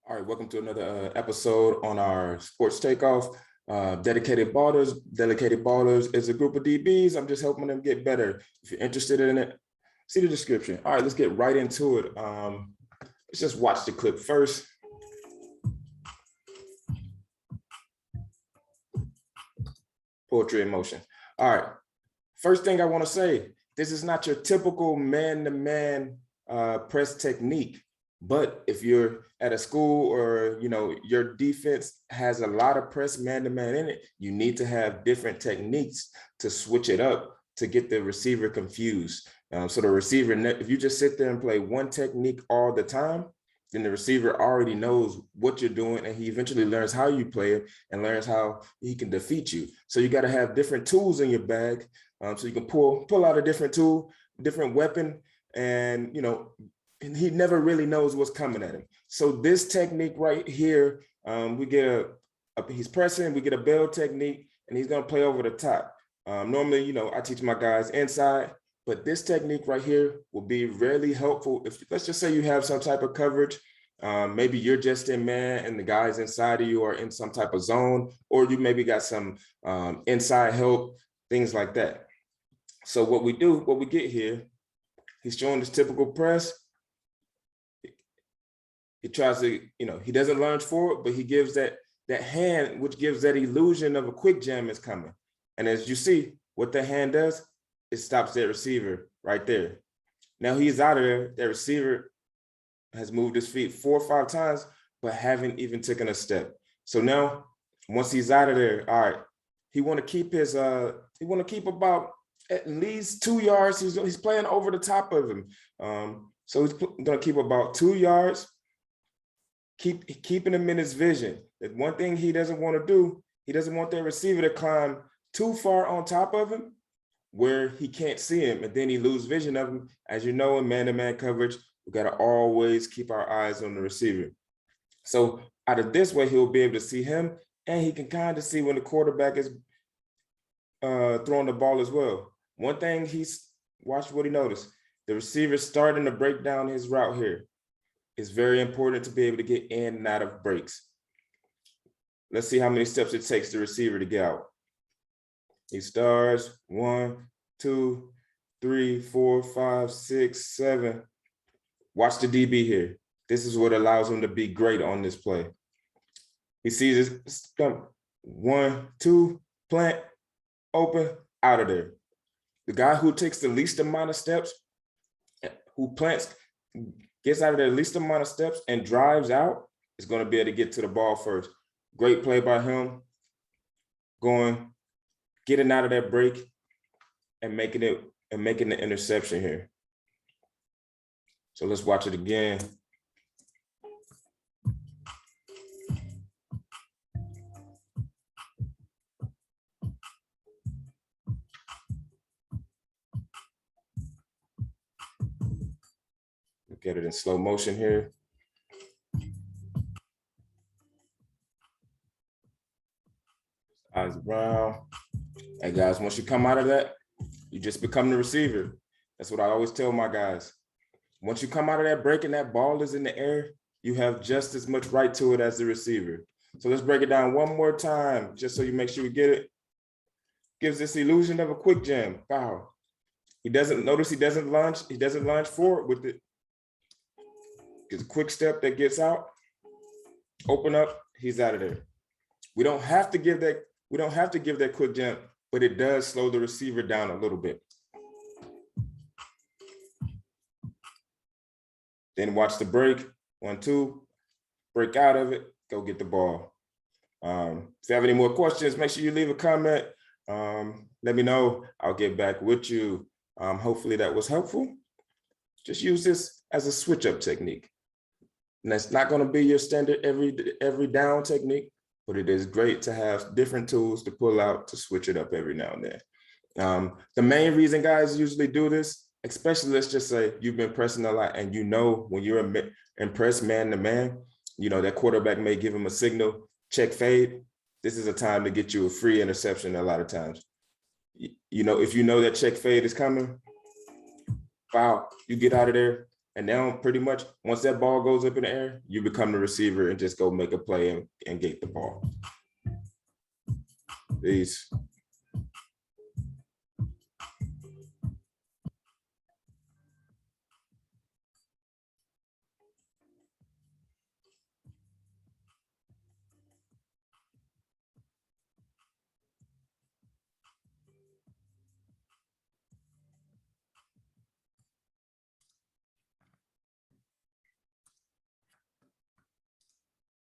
All right, welcome to another episode on our sports takeoff. Dedicated Ballers is a group of DBs. I'm just helping them get better. If you're interested in it, see the description. All right, let's get right into it. Let's just watch the clip first. Poetry in motion. All right, first thing I want to say, this is not your typical man-to-man press technique. But if you're at a school or, your defense has a lot of press man-to-man in it, you need to have different techniques to switch it up to get the receiver confused. So the receiver, if you just sit there and play one technique all the time, then the receiver already knows what you're doing and he eventually learns how you play it and learns how he can defeat you. So you got to have different tools in your bag so you can pull out a different tool, different weapon, and, and he never really knows what's coming at him. So this technique right here, we get he's pressing, we get a bell technique, and he's gonna play over the top. Normally, I teach my guys inside, but this technique right here will be really helpful. If let's just say you have some type of coverage, maybe you're just in man and the guys inside of you are in some type of zone, or you maybe got some inside help, things like that. So what we get here, he's showing this typical press. He tries to, he doesn't lunge forward, but he gives that hand, which gives that illusion of a quick jam is coming. And as you see, what the hand does, it stops that receiver right there. Now he's out of there. That receiver has moved his feet 4 or 5 times, but haven't even taken a step. So now, once he's out of there, all right, he want to keep about at least 2 yards. He's playing over the top of him. So he's going to keep about 2 yards. Keeping him in his vision. That one thing he doesn't want to do, he doesn't want that receiver to climb too far on top of him where he can't see him and then he lose vision of him. As you know, in man-to-man coverage, we got to always keep our eyes on the receiver. So out of this way, he'll be able to see him and he can kind of see when the quarterback is throwing the ball as well. One thing watch what he noticed. The receiver starting to break down his route here. It's very important to be able to get in and out of breaks. Let's see how many steps it takes the receiver to get out. He starts 1, 2, 3, 4, 5, 6, 7. Watch the DB here. This is what allows him to be great on this play. He sees this 1, 2, plant, open, out of there. The guy who takes the least amount of steps, who plants, gets out of the least amount of steps and drives out, is going to be able to get to the ball first. Great play by him, getting out of that break and making the interception here. So let's watch it again. Get it in slow motion here. Eyes around. Hey guys, once you come out of that, you just become the receiver. That's what I always tell my guys. Once you come out of that break and that ball is in the air, you have just as much right to it as the receiver. So let's break it down one more time, just so you make sure you get it. Gives this illusion of a quick jam. Wow. He doesn't lunge forward with it. It's a quick step that gets out, open up, he's out of there. We don't have to give that quick jump, but it does slow the receiver down a little bit. Then watch the break, 1, 2, break out of it, go get the ball. If you have any more questions, make sure you leave a comment. Let me know, I'll get back with you. Hopefully that was helpful. Just use this as a switch up technique. And that's not going to be your standard every down technique, but it is great to have different tools to pull out to switch it up every now and then. The main reason guys usually do this, especially let's just say you've been pressing a lot and when you're in press man-to-man, that quarterback may give him a signal, check fade. This is a time to get you a free interception a lot of times. If you know that check fade is coming, foul, you get out of there, And now pretty much once that ball goes up in the air, you become the receiver and just go make a play and get the ball. Peace.